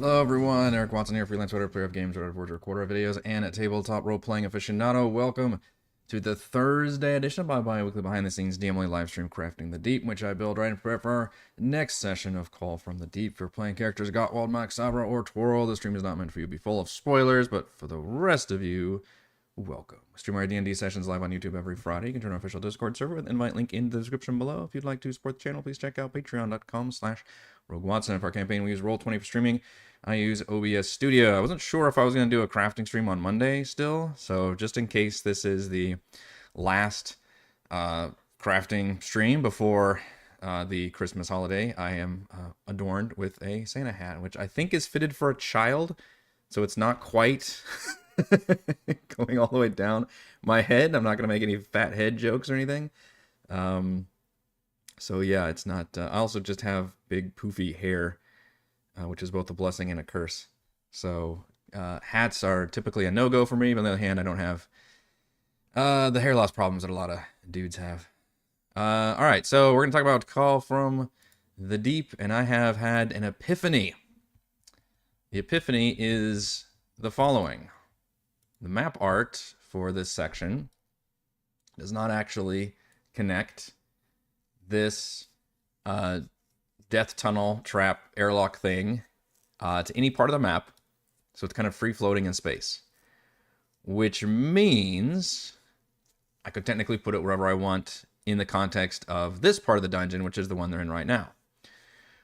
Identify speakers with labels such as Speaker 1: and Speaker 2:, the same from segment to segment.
Speaker 1: Hello everyone, Eric Watson here, freelance writer, player of games, writer of words, recorder of videos, and a tabletop role-playing aficionado. Welcome to the Thursday edition of my bi-weekly behind-the-scenes DM-only live stream Crafting the Deep, which I build right in prep for our next session of Call from the Deep. For playing characters Gottwald, Max, Sabra, or Twirl, the stream is not meant for you to be full of spoilers, but for the rest of you, welcome. We stream our D&D sessions live on YouTube every Friday. You can join our official Discord server with an invite link in the description below. If you'd like to support the channel, please check out patreon.com/Rogue Watson. For our campaign, we use Roll20 for streaming. I use OBS Studio. I wasn't sure if I was going to do a crafting stream on Monday still, so just in case this is the last crafting stream before the Christmas holiday, I am adorned with a Santa hat, which I think is fitted for a child, so it's not quite going all the way down my head. I'm not going to make any fat head jokes or anything. So yeah, it's not... I also just have big poofy hair, which is both a blessing and a curse. So hats are typically a no-go for me, but on the other hand, I don't have the hair loss problems that a lot of dudes have. All right, so we're going to talk about Call from the Deep, and I have had an epiphany. The epiphany is the following. The map art for this section does not actually connect this death tunnel trap airlock thing to any part of the map, so it's kind of free floating in space, which means I could technically put it wherever I want in the context of this part of the dungeon, which is the one they're in right now,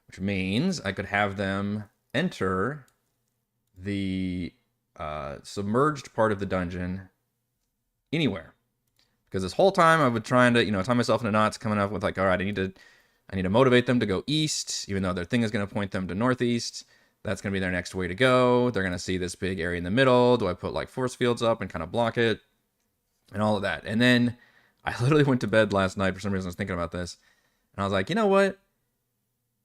Speaker 1: which means I could have them enter the submerged part of the dungeon anywhere, because this whole time I've been trying to tie myself into knots, coming up with like, all right, I need to motivate them to go east, even though their thing is going to point them to northeast. That's going to be their next way to go. They're going to see this big area in the middle. Do I put like force fields up and kind of block it and all of that? And then I literally went to bed last night. For some reason I was thinking about this, and I was like, you know what?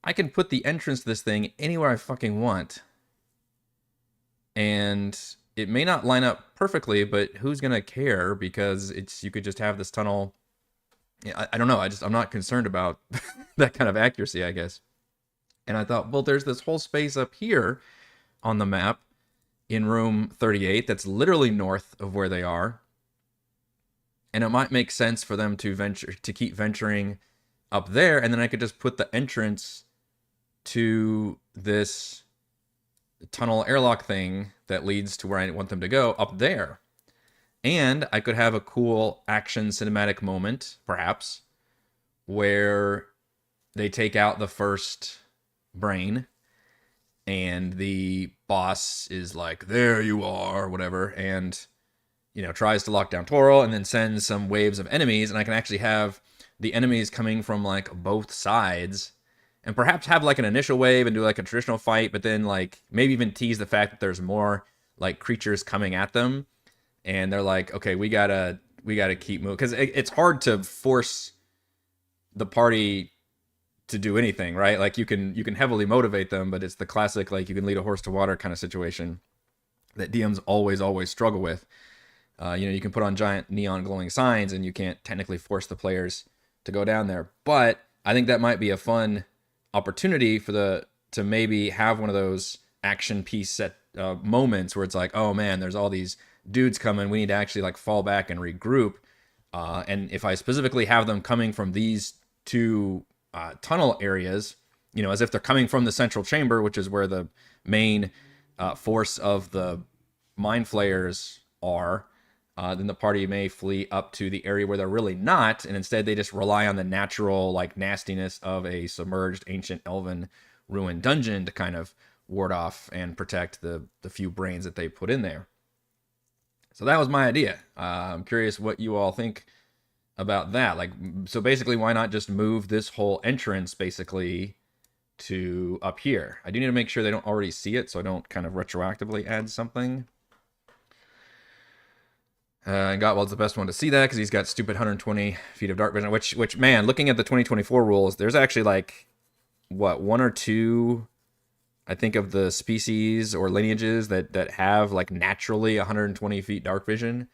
Speaker 1: I can put the entrance to this thing anywhere I fucking want. And it may not line up perfectly, but who's going to care? Because you could just have this tunnel. I don't know. I'm not concerned about that kind of accuracy, I guess. And I thought, well, there's this whole space up here on the map in room 38 that's literally north of where they are. And it might make sense for them to keep venturing up there, and then I could just put the entrance to this tunnel airlock thing that leads to where I want them to go up there. And I could have a cool action cinematic moment, perhaps, where they take out the first brain and the boss is like, there you are, whatever, and tries to lock down Toro and then sends some waves of enemies, and I can actually have the enemies coming from like both sides, and perhaps have like an initial wave and do like a traditional fight, but then like maybe even tease the fact that there's more like creatures coming at them, and they're like, okay, we gotta keep moving, because it's hard to force the party to do anything, right? Like you can heavily motivate them, but it's the classic like you can lead a horse to water kind of situation that DMs always struggle with. You can put on giant neon glowing signs and you can't technically force the players to go down there, but I think that might be a fun opportunity to maybe have one of those action piece set moments where it's like, oh man, there's all these dudes coming, we need to actually like fall back and regroup, and if I specifically have them coming from these two tunnel areas, as if they're coming from the central chamber, which is where the main force of the mind flayers are, then the party may flee up to the area where they're really not, and instead they just rely on the natural like nastiness of a submerged ancient elven ruined dungeon to kind of ward off and protect the few brains that they put in there. So that was my idea. I'm curious what you all think about that. Like, so basically, why not just move this whole entrance basically to up here? I do need to make sure they don't already see it, so I don't kind of retroactively add something. And Gottwald's the best one to see that because he's got stupid 120 feet of dark vision, which man, looking at the 2024 rules, there's actually like, what, one or two, I think, of the species or lineages that have like naturally 120 feet dark vision.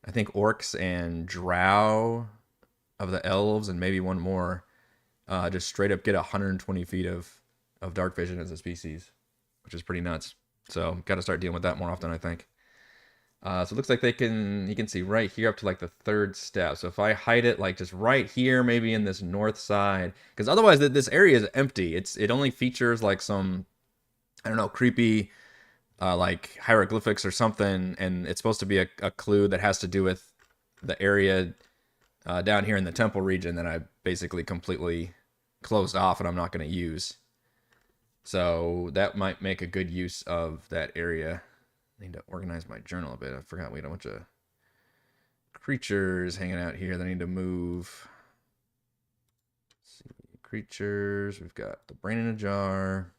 Speaker 1: I think orcs and drow of the elves and maybe one more just straight up get 120 feet of dark vision as a species. which is pretty nuts. So got to start dealing with that more often, I think. So it looks like you can see right here up to like the third step. So if I hide it like just right here, maybe in this north side, because otherwise this area is empty. It only features like some, I don't know, creepy like hieroglyphics or something, and it's supposed to be a clue that has to do with the area down here in the temple region that I basically completely closed off and I'm not going to use. So that might make a good use of that area. I need to organize my journal a bit. I forgot we had a bunch of creatures hanging out here that I need to move. Let's see, creatures. We've got the brain in a jar.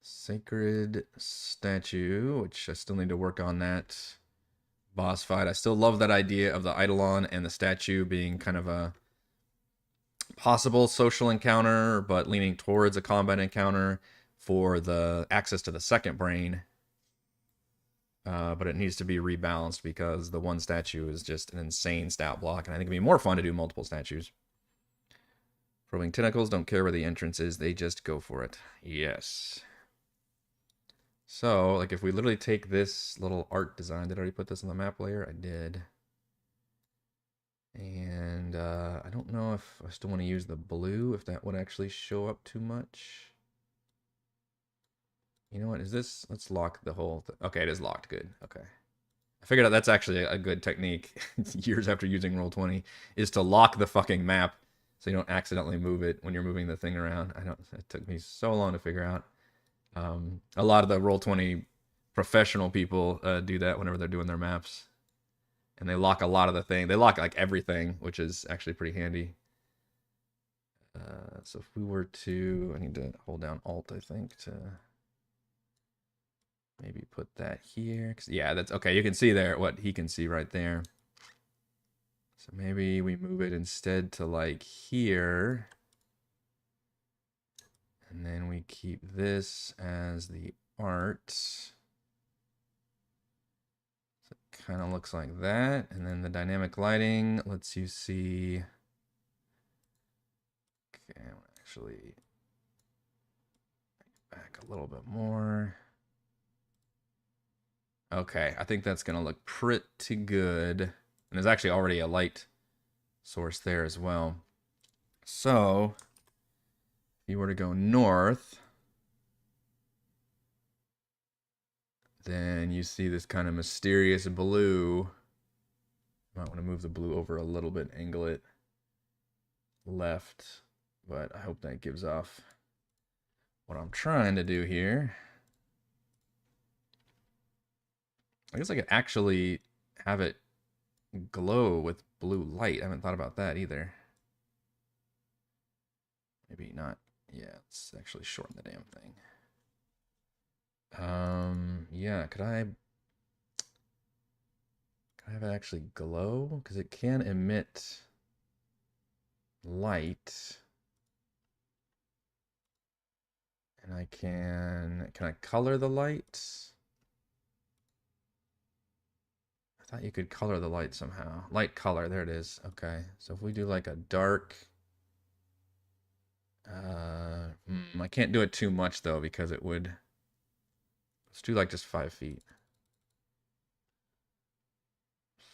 Speaker 1: Sacred statue, which I still need to work on that boss fight. I still love that idea of the Eidolon and the statue being kind of a possible social encounter, but leaning towards a combat encounter for the access to the second brain. But it needs to be rebalanced because the one statue is just an insane stat block, and I think it'd be more fun to do multiple statues. Probing tentacles don't care where the entrance is, they just go for it. Yes. So, like, if we literally take this little art design, did I already put this on the map layer? I did. And I don't know if I still want to use the blue, if that would actually show up too much. You know what, is this, let's lock the whole thing. Okay, it is locked, good, okay. I figured out that's actually a good technique, years after using Roll20, is to lock the fucking map so you don't accidentally move it when you're moving the thing around. It took me so long to figure out. A lot of the Roll20 professional people do that whenever they're doing their maps. And they lock a lot of the thing. They lock like everything, which is actually pretty handy. So if we were to, I need to hold down Alt, I think, to maybe put that here. Yeah, that's okay. You can see there what he can see right there. So maybe we move it instead to like here. And then we keep this as the art. So it kind of looks like that. And then the dynamic lighting lets you see. Okay, I'm actually back a little bit more. Okay, I think that's going to look pretty good. And there's actually already a light source there as well. So if you were to go north, then you see this kind of mysterious blue. Might want to move the blue over a little bit, angle it left, but I hope that gives off what I'm trying to do here. I guess I could actually have it glow with blue light. I haven't thought about that either. Maybe not. Yeah, let's actually shorten the damn thing. Yeah, could I have it actually glow? Because it can emit light. And can I color the light? I thought you could color the light somehow. Light color, there it is. Okay, so if we do like a dark, I can't do it too much though because it would, let's do like just 5 feet.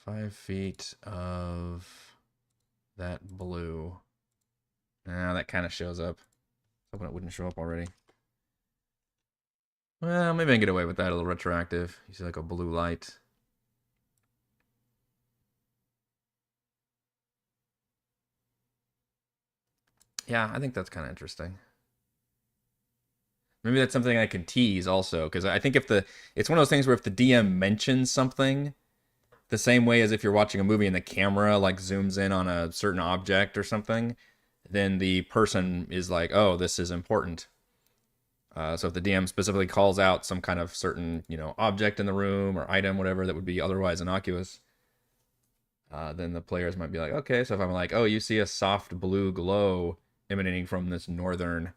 Speaker 1: 5 feet of that blue. Nah, that kind of shows up. Hoping it wouldn't show up already. Well, maybe I can get away with that, a little retroactive. You see like a blue light. Yeah, I think that's kind of interesting. Maybe that's something I can tease also, because I think it's one of those things where if the DM mentions something, the same way as if you're watching a movie and the camera like zooms in on a certain object or something, then the person is like, oh, this is important. So if the DM specifically calls out some kind of certain, object in the room or item, whatever, that would be otherwise innocuous, then the players might be like, okay, so if I'm like, oh, you see a soft blue glow emanating from this northern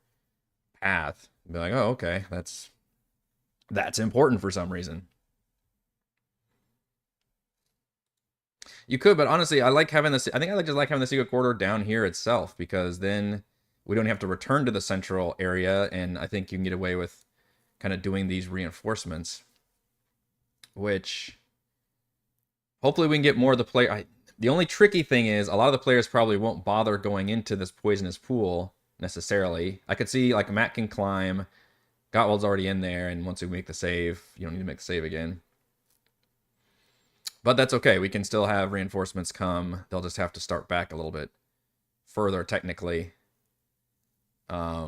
Speaker 1: path, I'd be like, oh, okay, that's important for some reason. You could, but honestly, I like having this. I think I just like having the secret corridor down here itself, because then we don't have to return to the central area, and I think you can get away with kind of doing these reinforcements, which hopefully we can get more of the player. The only tricky thing is a lot of the players probably won't bother going into this poisonous pool necessarily. I could see like Matt can climb. Gottwald's already in there, and once we make the save, you don't need to make the save again. But that's okay. We can still have reinforcements come. They'll just have to start back a little bit further technically. I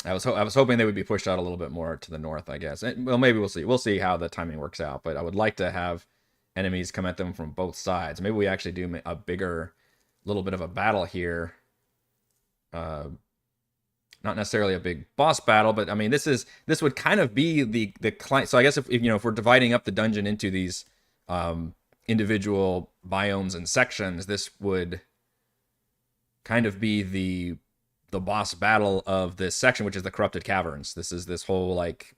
Speaker 1: was hoping they would be pushed out a little bit more to the north, I guess. Well, maybe we'll see. We'll see how the timing works out. But I would like to have enemies come at them from both sides. Maybe we actually do a bigger, little bit of a battle here. Not necessarily a big boss battle, but I mean, this would kind of be the client. So I guess if you know, if we're dividing up the dungeon into these individual biomes and sections, this would kind of be the boss battle of this section, which is the Corrupted Caverns. This is this whole like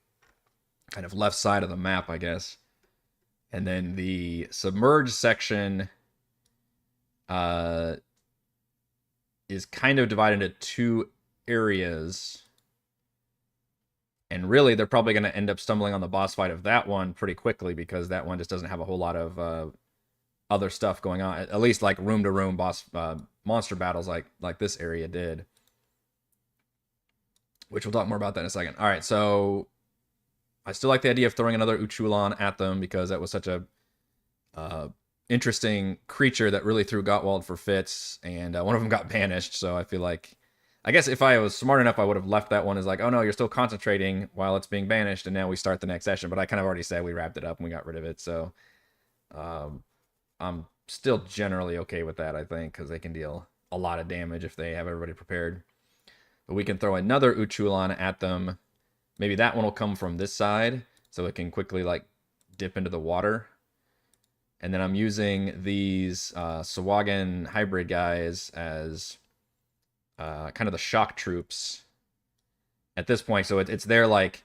Speaker 1: kind of left side of the map, I guess. And then the Submerged section is kind of divided into two areas. And really, they're probably going to end up stumbling on the boss fight of that one pretty quickly, because that one just doesn't have a whole lot of other stuff going on. At least like room-to-room boss monster battles like this area did. Which we'll talk more about that in a second. All right, so I still like the idea of throwing another Uchulan at them, because that was such a interesting creature that really threw Gottwald for fits, and one of them got banished, so I feel like, I guess if I was smart enough, I would have left that one as like, oh no, you're still concentrating while it's being banished, and now we start the next session, but I kind of already said we wrapped it up and we got rid of it, so I'm still generally okay with that, I think, because they can deal a lot of damage if they have everybody prepared. But we can throw another Uchulan at them. Maybe that one will come from this side, so it can quickly like dip into the water. And then I'm using these Sawagan hybrid guys as kind of the shock troops at this point. So it's their like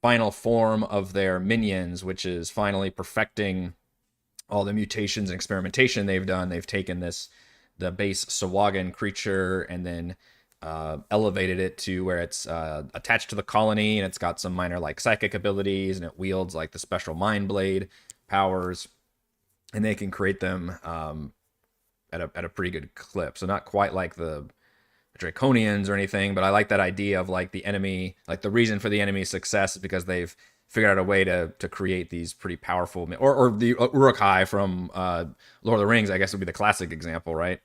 Speaker 1: final form of their minions, which is finally perfecting all the mutations and experimentation they've done. They've taken the base Sawagan creature and then elevated it to where it's attached to the colony, and it's got some minor like psychic abilities, and it wields like the special mind blade powers, and they can create them at a pretty good clip. So not quite like the Draconians or anything, but I like that idea of like the enemy, like the reason for the enemy's success is because they've figured out a way to create these pretty powerful, or the Uruk-hai from Lord of the Rings, I guess would be the classic example, right?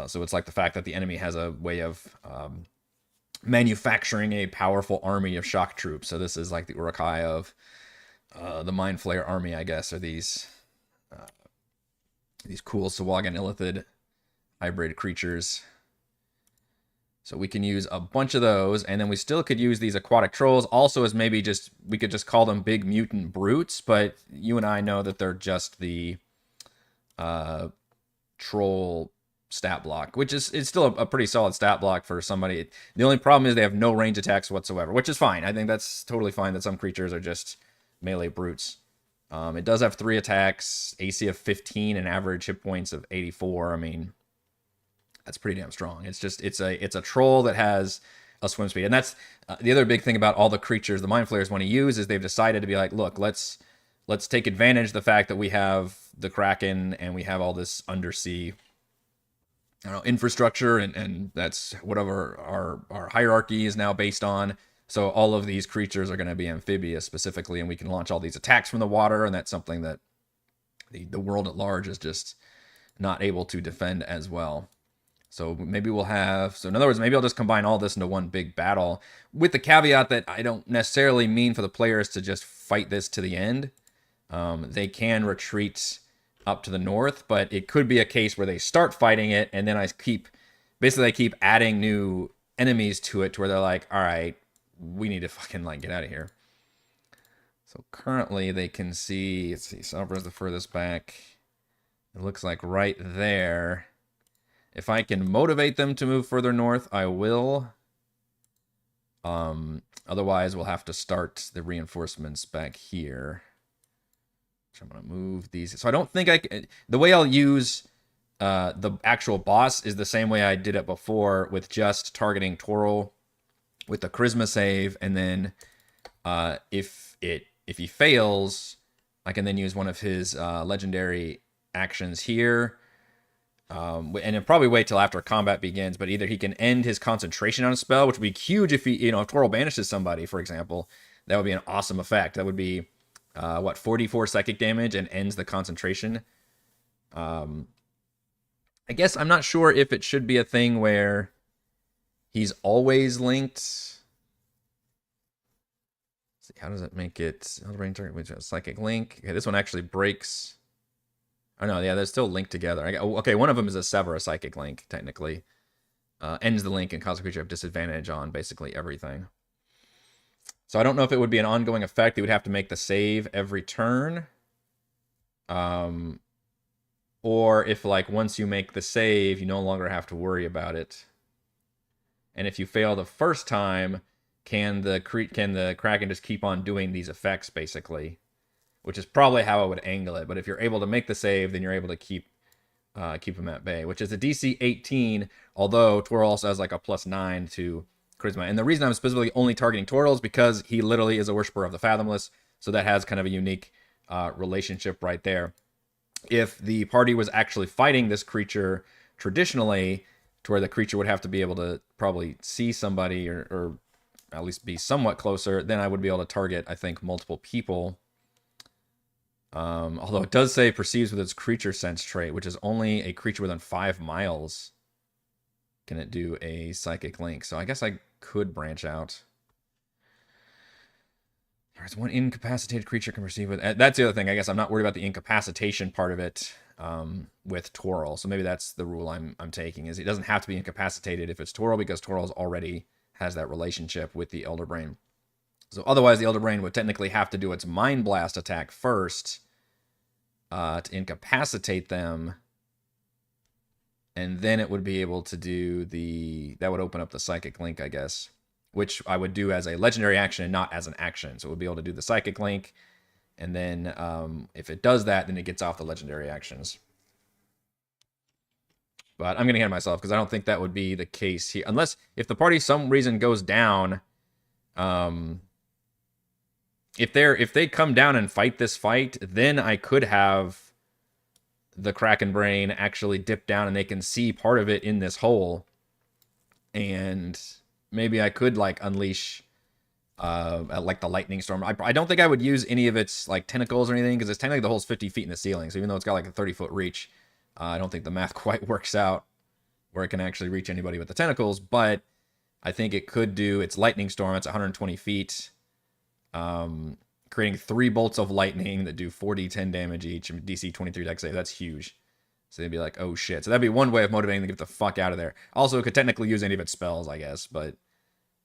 Speaker 1: So it's like the fact that the enemy has a way of manufacturing a powerful army of shock troops. So this is like the Uruk-hai of the Mind Flayer army, I guess, are these cool Sawagan Illithid hybrid creatures. So we can use a bunch of those, and then we still could use these aquatic trolls also as maybe just, we could just call them big mutant brutes, but you and I know that they're just the troll stat block, which is still a pretty solid stat block for somebody. The only problem is they have no range attacks whatsoever, which is fine. I think that's totally fine that some creatures are just melee brutes. It does have 3 attacks, AC of 15, and average hit points of 84. I mean, that's pretty damn strong. It's just it's a troll that has a swim speed, and that's the other big thing about all the creatures the Mind Flayers want to use is they've decided to be like, look, let's take advantage of the fact that we have the Kraken and we have all this undersea, I don't know, infrastructure, and that's whatever our hierarchy is now based on. So all of these creatures are going to be amphibious specifically, and we can launch all these attacks from the water, and that's something that the world at large is just not able to defend as well. So maybe we'll have, so in other words, maybe I'll just combine all this into one big battle, with the caveat that I don't necessarily mean for the players to just fight this to the end. They can retreat up to the north, but it could be a case where they start fighting it, and then I keep adding new enemies to it, to where they're like, all right, we need to fucking like get out of here. So currently they can see, let's see, Salbra's the furthest back. It looks like right there. If I can motivate them to move further north, I will. Otherwise, we'll have to start the reinforcements back here. So I'm going to move these. So I don't think I can, the way I'll use The actual boss is the same way I did it before, with just targeting Twirl with the charisma save, and then if he fails, I can then use one of his legendary actions here. And then probably wait till after combat begins, but either he can end his concentration on a spell, which would be huge if if Twirl banishes somebody, for example. That would be an awesome effect. That would be, 44 psychic damage and ends the concentration. I guess I'm not sure if it should be a thing where he's always linked. Let's see, how does it make it? Elder target, psychic link. Okay, this one actually breaks. Oh no, yeah, they're still linked together. Okay, one of them is a sever, a psychic link, technically. Ends the link and causes a creature have disadvantage on basically everything. So I don't know if it would be an ongoing effect. They would have to make the save every turn. Or if, like, once you make the save, you no longer have to worry about it. And if you fail the first time, can the Kraken just keep on doing these effects, basically? Which is probably how I would angle it. But if you're able to make the save, then you're able to keep him at bay, which is a DC 18, although Twirl also has like a +9 to charisma. And the reason I'm specifically only targeting Twirl is because he literally is a worshiper of the Fathomless, so that has kind of a unique relationship right there. If the party was actually fighting this creature traditionally, to where the creature would have to be able to probably see somebody or at least be somewhat closer, then I would be able to target, I think, multiple people. Although it does say perceives with its creature sense trait, which is only a creature within 5 miles can it do a psychic link. So I guess I could branch out. There's one incapacitated creature can perceive with. That's the other thing. I guess I'm not worried about the incapacitation part of it with Twirl. So maybe that's the rule I'm taking, is it doesn't have to be incapacitated if it's Twirl, because Twirl already has that relationship with the Elder Brain. So otherwise, the Elder Brain would technically have to do its Mind Blast attack first to incapacitate them, and then it would be able to do that would open up the Psychic Link, I guess, which I would do as a legendary action and not as an action. So it would be able to do the Psychic Link, and then if it does that, then it gets off the legendary actions. But I'm getting ahead of myself because I don't think that would be the case here, unless if the party some reason goes down. If they come down and fight this fight, then I could have the Kraken Brain actually dip down and they can see part of it in this hole, and maybe I could like unleash like the lightning storm. I don't think I would use any of its like tentacles or anything, because it's technically the hole's 50 feet in the ceiling. So even though it's got like a 30-foot reach, I don't think the math quite works out where it can actually reach anybody with the tentacles. But I think it could do its lightning storm. It's 120 feet. Creating 3 bolts of lightning that do 4d10 damage each, DC 23 dex save. That's huge. So they'd be like, oh shit. So that'd be one way of motivating them to get the fuck out of there. Also, it could technically use any of its spells, I guess, but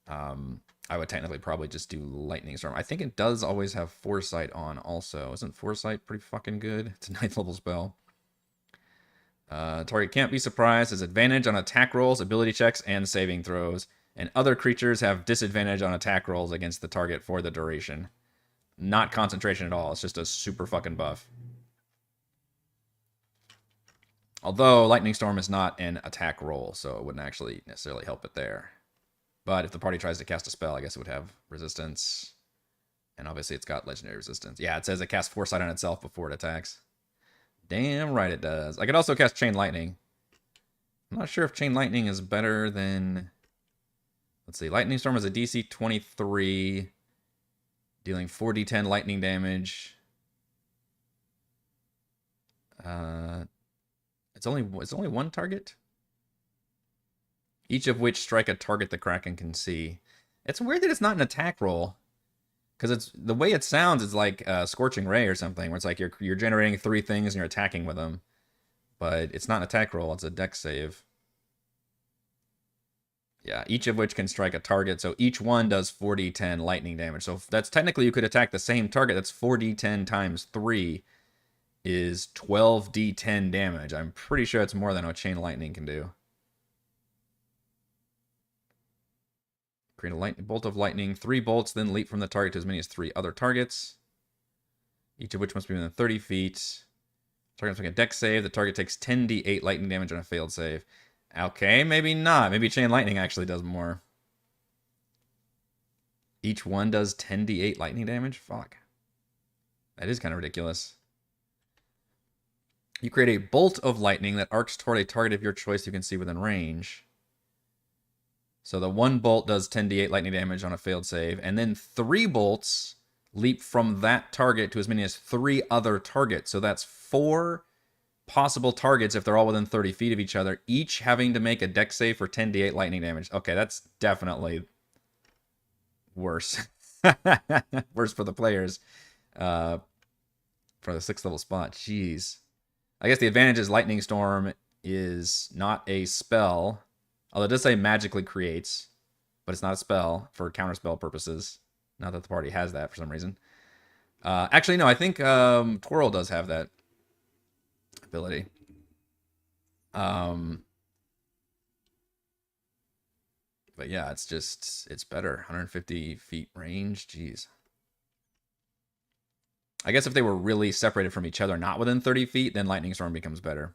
Speaker 1: I would technically probably just do lightning storm. I think it does always have foresight on also. Isn't foresight pretty fucking good? It's a 9th level spell. Target can't be surprised. Has advantage on attack rolls, ability checks, and saving throws. And other creatures have disadvantage on attack rolls against the target for the duration. Not concentration at all. It's just a super fucking buff. Although Lightning Storm is not an attack roll, so it wouldn't actually necessarily help it there. But if the party tries to cast a spell, I guess it would have resistance. And obviously it's got legendary resistance. Yeah, it says it casts Foresight on itself before it attacks. Damn right it does. I could also cast Chain Lightning. I'm not sure if Chain Lightning is better than... Let's see. Lightning Storm is a DC 23, dealing 4d10 lightning damage. It's only one target, each of which strike a target the Kraken can see. It's weird that it's not an attack roll, because it's the way it sounds is like Scorching Ray or something, where it's like you're generating 3 things and you're attacking with them, but it's not an attack roll. It's a dex save. Yeah, each of which can strike a target. So each one does 4d10 lightning damage. So that's technically you could attack the same target. That's 4d10 times 3 is 12d10 damage. I'm pretty sure it's more than what Chain Lightning can do. Create a bolt of lightning. 3 bolts, then leap from the target to as many as 3 other targets, each of which must be within 30 feet. Target's making a dex save. The target takes 10d8 lightning damage on a failed save. Okay, maybe not. Maybe Chain Lightning actually does more. Each one does 10d8 lightning damage? Fuck. That is kind of ridiculous. You create a bolt of lightning that arcs toward a target of your choice you can see within range. So the one bolt does 10d8 lightning damage on a failed save, and then 3 bolts leap from that target to as many as 3 other targets. So that's 4 possible targets if they're all within 30 feet of each other, each having to make a dex save for 10d8 lightning damage. Okay, that's definitely worse. Worse for the players. For the 6th level spot. Jeez. I guess the advantage is Lightning Storm is not a spell. Although it does say magically creates, but it's not a spell for counterspell purposes. Not that the party has that for some reason. Actually, no, I think Twirl does have that ability. But yeah, it's better. 150 feet range, jeez. I guess if they were really separated from each other, not within 30 feet, then Lightning Storm becomes better.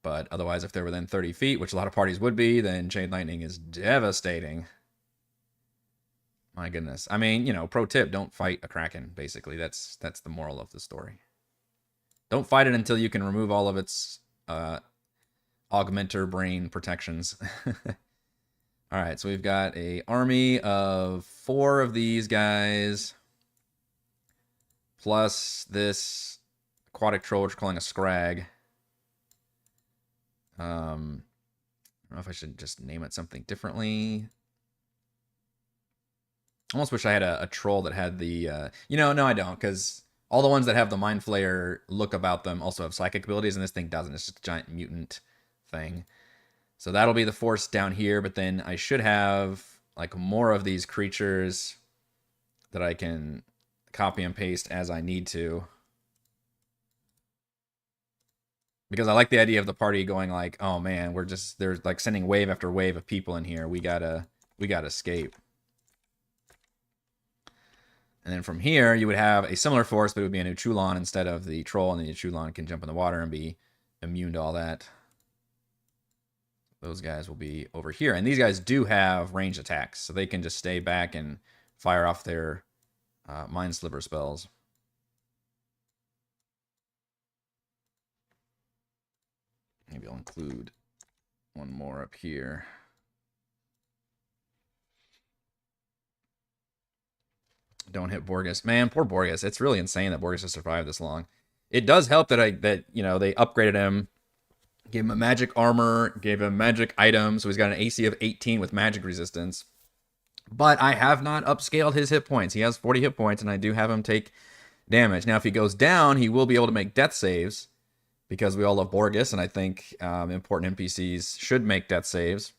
Speaker 1: But otherwise, if they're within 30 feet, which a lot of parties would be, then Chain Lightning is devastating. My goodness. I mean, you know, pro tip, don't fight a Kraken, basically. That's the moral of the story. Don't fight it until you can remove all of its augmenter brain protections. All right, so we've got a army of 4 of these guys, plus this aquatic troll, which we're calling a scrag. I don't know if I should just name it something differently. I almost wish I had a troll that had the, no, I don't, because all the ones that have the Mind Flayer look about them also have psychic abilities, and this thing doesn't. It's just a giant mutant thing. So that'll be the force down here, but then I should have like more of these creatures that I can copy and paste as I need to. Because I like the idea of the party going like, oh man, they're like sending wave after wave of people in here. We gotta escape. And then from here, you would have a similar force, but it would be a new Chulon instead of the troll, and then the Chulon can jump in the water and be immune to all that. Those guys will be over here. And these guys do have ranged attacks, so they can just stay back and fire off their Mind Sliver spells. Maybe I'll include one more up here. Don't hit Borgus. Man, poor Borgus. It's really insane that Borgus has survived this long. It does help that they upgraded him, gave him a magic armor, gave him magic items, so he's got an AC of 18 with magic resistance. But I have not upscaled his hit points. He has 40 hit points, and I do have him take damage. Now, if he goes down, he will be able to make death saves, because we all love Borgus, and I think important NPCs should make death saves.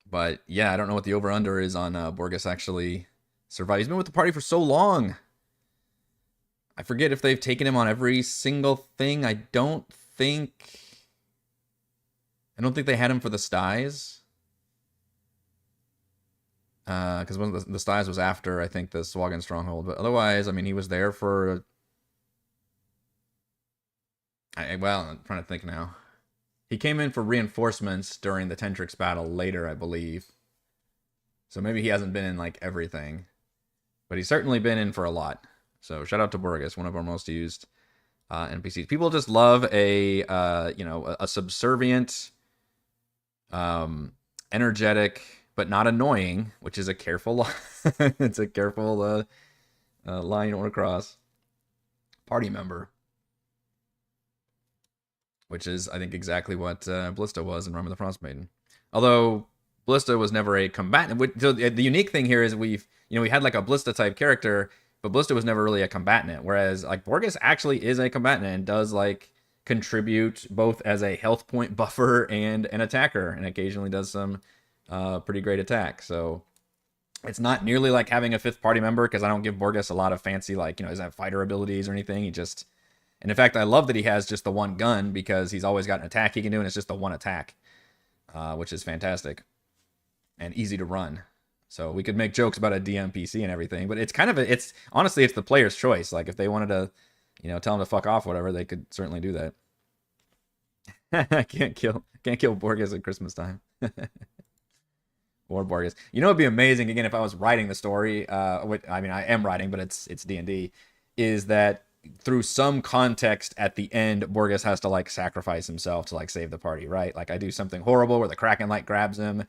Speaker 1: But yeah, I don't know what the over-under is on Borgus actually survive. He's been with the party for so long. I forget if they've taken him on every single thing. I don't think they had him for the styes. Because one of the styes was after, I think, the Swagan Stronghold. But otherwise, I mean, he was there for... well, I'm trying to think now. He came in for reinforcements during the Tentrix battle later, I believe. So maybe he hasn't been in, like, everything. But he's certainly been in for a lot. So shout out to Borgus, one of our most used NPCs. People just love a subservient, energetic, but not annoying, which is a careful it's a careful line you don't want to cross. Party member. Which is, I think, exactly what Ballista was in Realm of the Frost Maiden. Although Ballista was never a combatant. So the unique thing here is we had like a Ballista type character, but Ballista was never really a combatant. Whereas like Borgus actually is a combatant and does like contribute both as a health point buffer and an attacker, and occasionally does some pretty great attack. So it's not nearly like having a 5th party member, because I don't give Borgus a lot of fancy, like, he doesn't have fighter abilities or anything. He just... And in fact, I love that he has just the one gun, because he's always got an attack he can do, and it's just the one attack, which is fantastic and easy to run. So we could make jokes about a DMPC and everything, but it's kind of it's honestly it's the player's choice. Like if they wanted to, tell them to fuck off, whatever, they could certainly do that. Can't kill Borges at Christmas time. Or Borges. It'd be amazing again if I was writing the story. I mean, I am writing, but it's D&D. Is that through some context at the end, Borges has to like sacrifice himself to like save the party, right? Like I do something horrible where the Kraken like grabs him,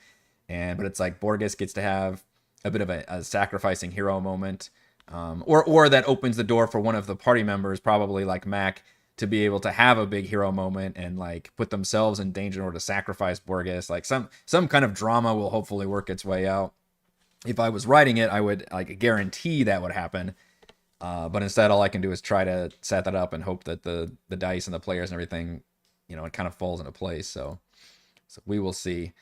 Speaker 1: but it's like Borges gets to have a bit of a sacrificing hero moment, or that opens the door for one of the party members, probably like Mac, to be able to have a big hero moment and like put themselves in danger in order to sacrifice Borges. Like some kind of drama will hopefully work its way out. If I was writing it, I would like guarantee that would happen. But instead, all I can do is try to set that up and hope that the dice and the players and everything, it kind of falls into place. So we will see.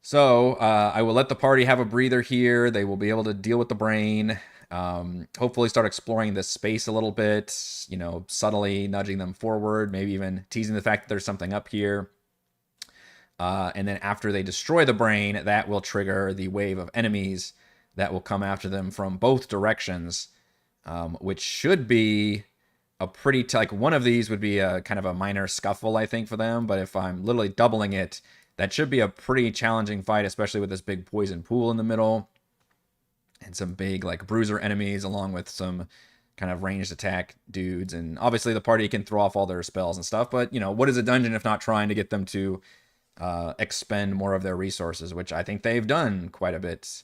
Speaker 1: So I will let the party have a breather here. They will be able to deal with the brain. Hopefully start exploring this space a little bit, subtly nudging them forward, maybe even teasing the fact that there's something up here. And then after they destroy the brain, that will trigger the wave of enemies that will come after them from both directions, which should be a pretty, like one of these would be a kind of a minor scuffle, I think, for them. But if I'm literally doubling it, that should be a pretty challenging fight, especially with this big poison pool in the middle. And some big like bruiser enemies along with some kind of ranged attack dudes. And obviously the party can throw off all their spells and stuff. But, what is a dungeon if not trying to get them to expend more of their resources, which I think they've done quite a bit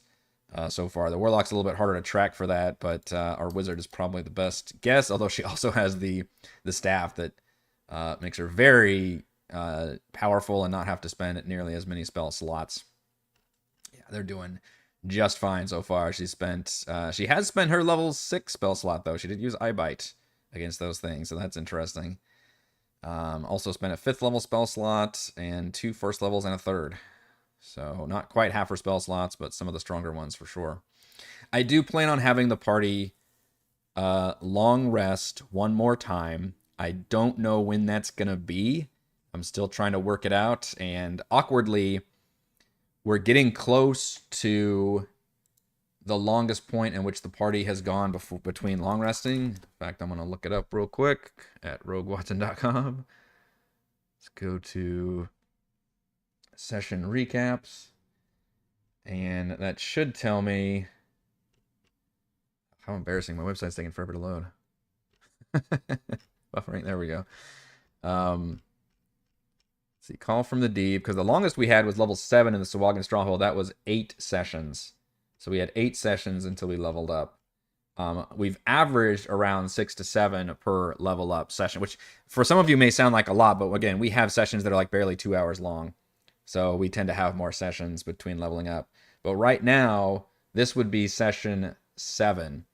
Speaker 1: so far. The Warlock's a little bit harder to track for that, but our Wizard is probably the best guess, although she also has the staff that makes her very powerful and not have to spend nearly as many spell slots. Yeah, they're doing just fine so far. She has spent her level 6 spell slot, though. She did use Eye Bite against those things, so that's interesting. Also spent a 5th level spell slot and 2 first levels and a 3rd. So not quite half her spell slots, but some of the stronger ones for sure. I do plan on having the party long rest one more time. I don't know when that's going to be. I'm still trying to work it out, and awkwardly, we're getting close to the longest point in which the party has gone between long resting. In fact, I'm going to look it up real quick at roguewatson.com. Let's go to session recaps. And that should tell me how embarrassing. My website's taking forever to load. Buffering. There we go. Let's see. Call from the Deep. Because the longest we had was level 7 in the Sahuagin Stronghold. That was 8 sessions. So we had 8 sessions until we leveled up. We've averaged around 6 to 7 per level up session, which for some of you may sound like a lot, but again, we have sessions that are like barely 2 hours long. So we tend to have more sessions between leveling up. But right now, this would be session 7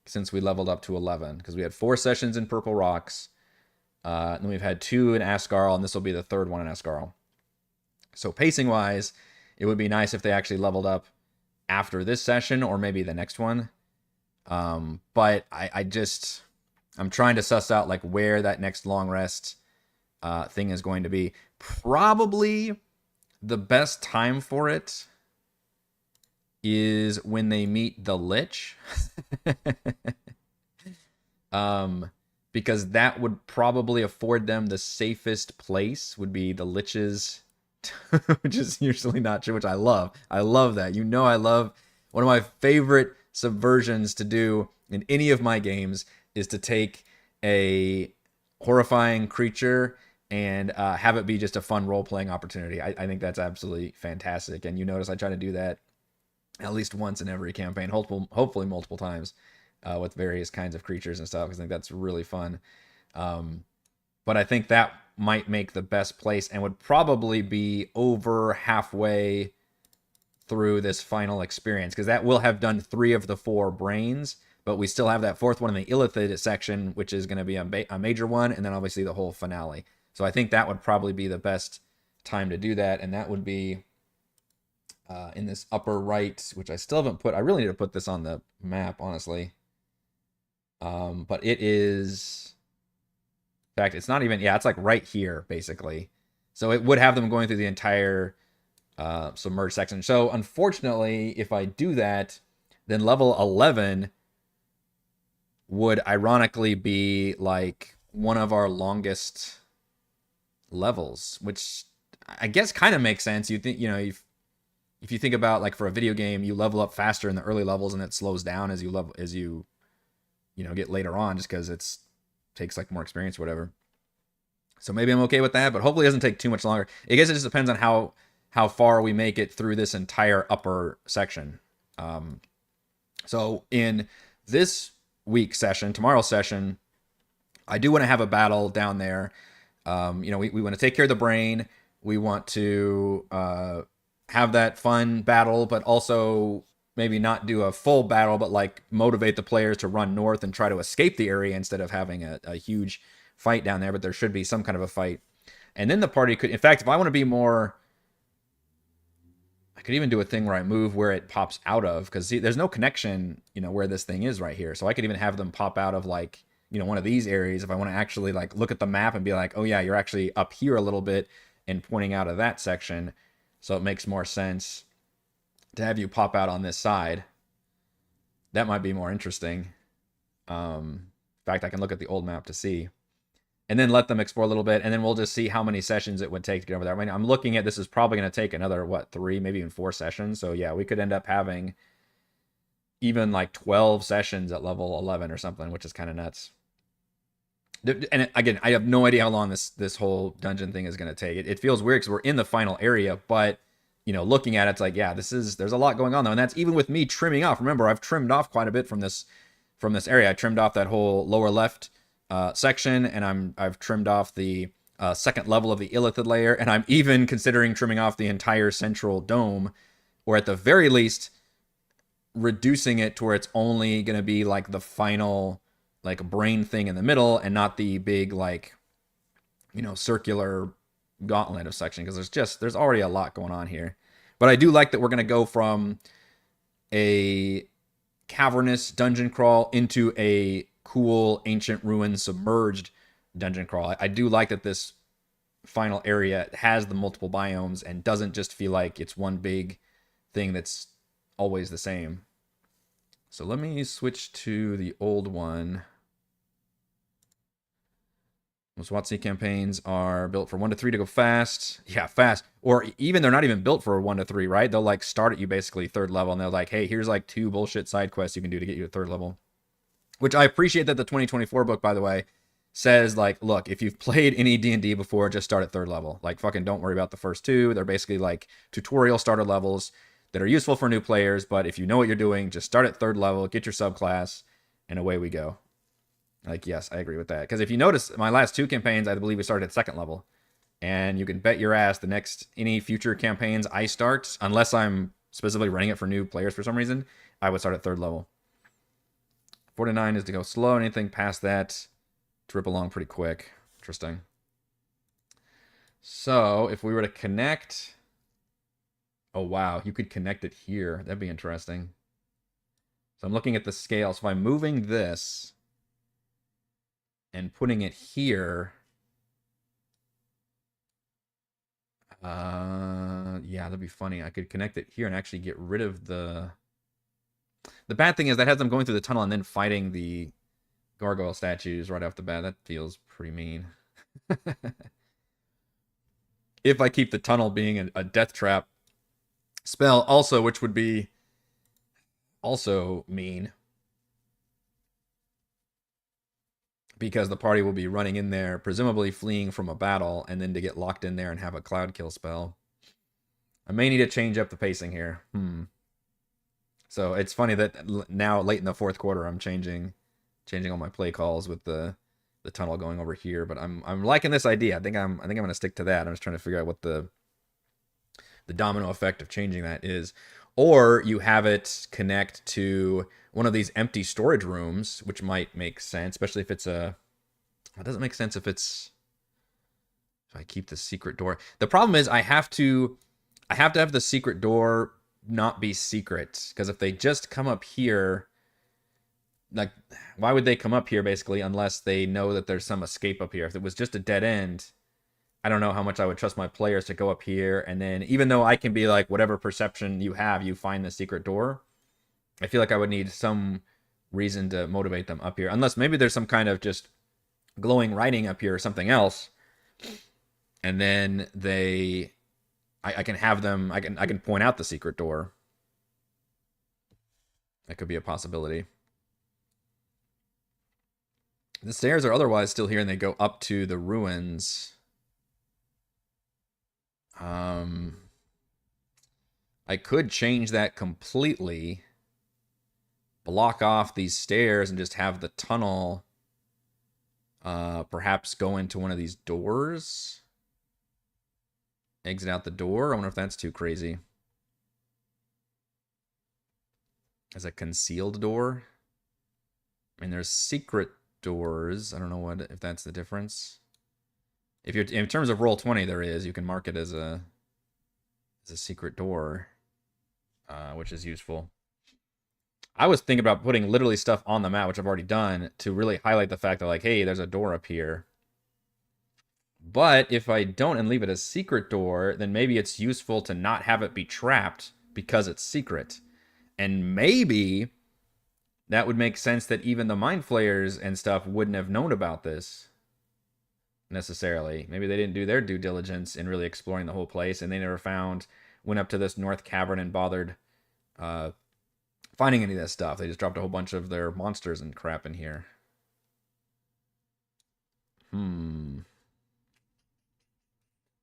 Speaker 1: since we leveled up to 11, because we had 4 sessions in Purple Rocks. And then we've had 2 in Ascarle, and this will be the 3rd one in Ascarle. So pacing-wise, it would be nice if they actually leveled up after this session or maybe the next one. But I'm trying to suss out like where that next long rest thing is going to be. Probably the best time for it is when they meet the Lich. Because that would probably afford them the safest place, would be the Lich's, which is usually not true, which I love. I love that. I love, one of my favorite subversions to do in any of my games is to take a horrifying creature and have it be just a fun role-playing opportunity. I think that's absolutely fantastic. And you notice I try to do that at least once in every campaign, hopefully multiple times, with various kinds of creatures and stuff, because I think that's really fun. But I think that might make the best place and would probably be over halfway through this final experience, because that will have done 3 of the 4 brains, but we still have that 4th one in the Illithid section, which is going to be a major one, and then obviously the whole finale. So I think that would probably be the best time to do that, and that would be in this upper right, which I still haven't put. I really need to put this on the map, honestly. But it is, in fact, it's not even, it's like right here, basically. So it would have them going through the entire submerged section. So unfortunately, if I do that, then level 11 would ironically be like one of our longest levels, which I guess kind of makes sense. You think, if you think about like for a video game, you level up faster in the early levels and it slows down as you get later on, just because it's takes like more experience or whatever. So maybe I'm okay with that, but hopefully it doesn't take too much longer. I guess it just depends on how far we make it through this entire upper section. So in this week's session, tomorrow's session, I do want to have a battle down there. We want to take care of the brain. We want to have that fun battle, but also maybe not do a full battle, but like motivate the players to run north and try to escape the area instead of having a huge fight down there. But there should be some kind of a fight. And then the party could, in fact, if I want to be more, I could even do a thing where I move where it pops out of, because there's no connection, where this thing is right here. So I could even have them pop out of like, one of these areas if I want to actually like look at the map and be like, oh yeah, you're actually up here a little bit and pointing out of that section. So it makes more sense to have you pop out on this side. That might be more interesting. In fact, I can look at the old map to see. And then let them explore a little bit, and then we'll just see how many sessions it would take to get over there. I mean, I'm looking at this is probably going to take another, 3, maybe even 4 sessions. So yeah, we could end up having even like 12 sessions at level 11 or something, which is kind of nuts. And again, I have no idea how long this whole dungeon thing is going to take. It feels weird because we're in the final area, but looking at it, it's like, yeah, there's a lot going on though, and that's even with me trimming off. Remember, I've trimmed off quite a bit from this area. I trimmed off that whole lower left section, and I've trimmed off the second level of the illithid layer, and I'm even considering trimming off the entire central dome, or at the very least reducing it to where it's only going to be like the final like brain thing in the middle and not the big like circular gauntlet of section, because there's already a lot going on here. But I do like that we're going to go from a cavernous dungeon crawl into a cool ancient ruin submerged dungeon crawl. I do like that this final area has the multiple biomes and doesn't just feel like it's one big thing that's always the same. So let me switch to the old one. Most WotC campaigns are built for 1 to 3 to go fast. Yeah, fast. Or even they're not even built for 1 to 3, right? They'll like start at you basically 3rd level, and they're like, hey, here's like 2 bullshit side quests you can do to get you to 3rd level. Which I appreciate that the 2024 book, by the way, says like, look, if you've played any D&D before, just start at 3rd level. Like fucking don't worry about the first 2. They're basically like tutorial starter levels that are useful for new players, but if you know what you're doing, just start at 3rd level, get your subclass, and away we go. Like, yes, I agree with that. Because if you notice, my last 2 campaigns, I believe we started at 2nd level. And you can bet your ass any future campaigns I start, unless I'm specifically running it for new players for some reason, I would start at 3rd level. 49 is to go slow. Anything past that, to rip along pretty quick. Interesting. So, if we were to connect... Oh, wow. You could connect it here. That'd be interesting. So I'm looking at the scale. So if I'm moving this and putting it here... yeah, that'd be funny. I could connect it here and actually get rid of the... The bad thing is that has them going through the tunnel and then fighting the gargoyle statues right off the bat. That feels pretty mean. If I keep the tunnel being a death trap spell also, which would be also mean, because the party will be running in there, presumably fleeing from a battle, and then to get locked in there and have a cloud kill spell. I may need to change up the pacing here. So it's funny that now, late in the 4th quarter, I'm changing all my play calls with the tunnel going over here. But I'm liking this idea. I think I'm gonna stick to that. I'm just trying to figure out what the domino effect of changing that is. Or you have it connect to one of these empty storage rooms, which might make sense, especially if it's a... It doesn't make sense if I keep the secret door. The problem is I have to have the secret door not be secret, because if they just come up here, like, why would they come up here basically unless they know that there's some escape up here? If it was just a dead end, I don't know how much I would trust my players to go up here. And then even though I can be like, whatever perception you have, you find the secret door. I feel like I would need some reason to motivate them up here. Unless maybe there's some kind of just glowing writing up here or something else. And then I can have them, I can point out the secret door. That could be a possibility. The stairs are otherwise still here and they go up to the ruins. I could change that completely, block off these stairs, and just have the tunnel perhaps go into one of these doors. Exit out the door. I wonder if that's too crazy. As a concealed door. I mean, there's secret doors. I don't know if that's the difference. If you're in terms of Roll20, there is. You can mark it as a secret door, which is useful. I was thinking about putting literally stuff on the map, which I've already done, to really highlight the fact that, like, hey, there's a door up here. But if I don't and leave it a secret door, then maybe it's useful to not have it be trapped because it's secret. And maybe that would make sense that even the Mind Flayers and stuff wouldn't have known about this necessarily. Maybe they didn't do their due diligence in really exploring the whole place, and they never went up to this North Cavern and bothered finding any of that stuff. They just dropped a whole bunch of their monsters and crap in here.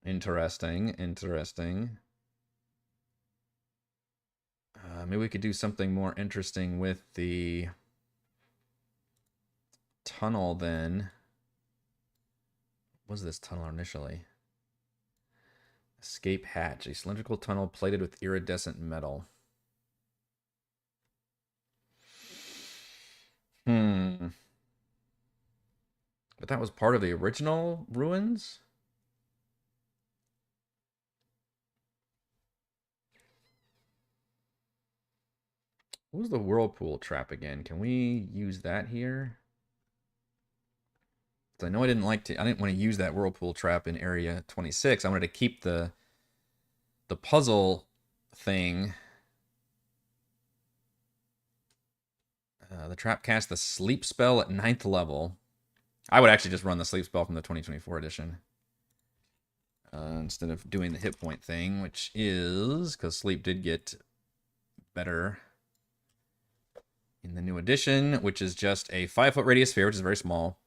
Speaker 1: Interesting. Maybe we could do something more interesting with the tunnel then. What was this tunnel initially? Escape hatch. A cylindrical tunnel plated with iridescent metal. But that was part of the original ruins? What was the whirlpool trap again? Can we use that here? I know I didn't want to use that whirlpool trap in area 26. I wanted to keep the puzzle thing. The trap cast the sleep spell at 9th level. I would actually just run the sleep spell from the 2024 edition. Instead of doing the hit point thing, which is because sleep did get better in the new edition, which is just a 5-foot radius sphere, which is very small.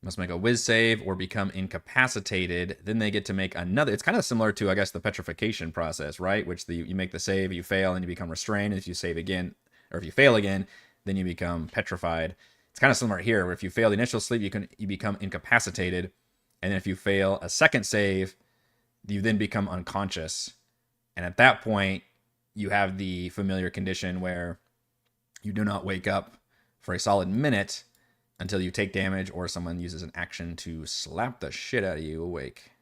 Speaker 1: Must make a whiz save or become incapacitated. Then they get to make another. It's kind of similar to, I guess, the petrification process, right? Which you make the save, you fail, and you become restrained. And if you save again, or if you fail again, then you become petrified. It's kind of similar here, where if you fail the initial sleep, you become incapacitated. And then if you fail a second save, you then become unconscious. And at that point, you have the familiar condition where you do not wake up for a solid minute until you take damage or someone uses an action to slap the shit out of you awake.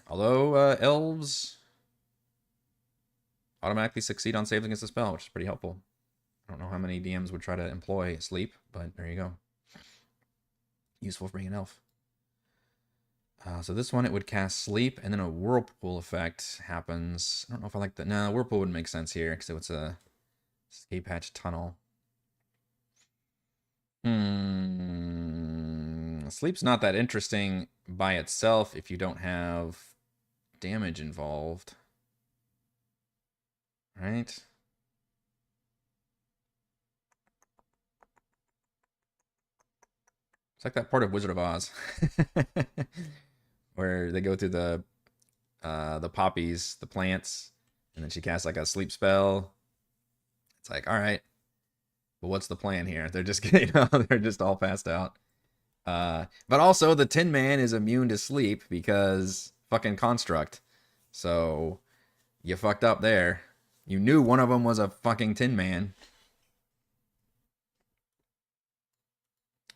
Speaker 1: Although elves automatically succeed on saves against the spell, which is pretty helpful. I don't know how many DMs would try to employ sleep, but there you go. Useful for being an elf. So this one, it would cast sleep, and then a whirlpool effect happens. I don't know if I like that. No, whirlpool wouldn't make sense here, because it's a escape hatch tunnel. Sleep's not that interesting by itself if you don't have damage involved. Right? It's like that part of Wizard of Oz where they go through the poppies, the plants, and then she casts like a sleep spell. It's like, all right, but what's the plan here? They're just they're just all passed out. But also the Tin Man is immune to sleep because fucking construct. So you fucked up there. You knew one of them was a fucking Tin Man.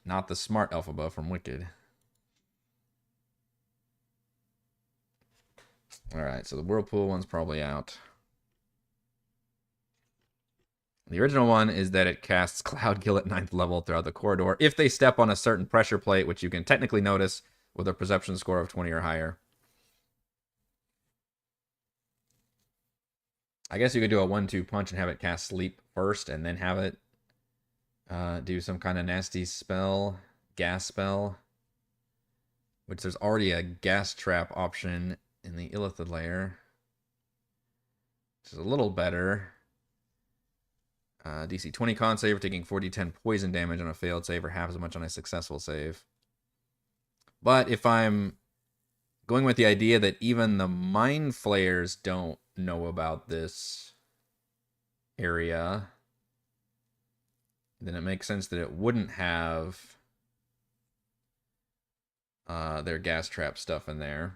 Speaker 1: Not the smart Elphaba from Wicked. Alright, so the Whirlpool one's probably out. The original one is that it casts Cloud Kill at 9th level throughout the corridor if they step on a certain pressure plate, which you can technically notice with a perception score of 20 or higher. I guess you could do a 1-2 punch and have it cast Sleep first and then have it do some kind of nasty spell, gas spell, which there's already a gas trap option in the Illithid layer, which is a little better. DC 20 con save, taking 4d10 poison damage on a failed save or half as much on a successful save. But if I'm going with the idea that even the Mind Flayers don't know about this area, then it makes sense that it wouldn't have their gas trap stuff in there.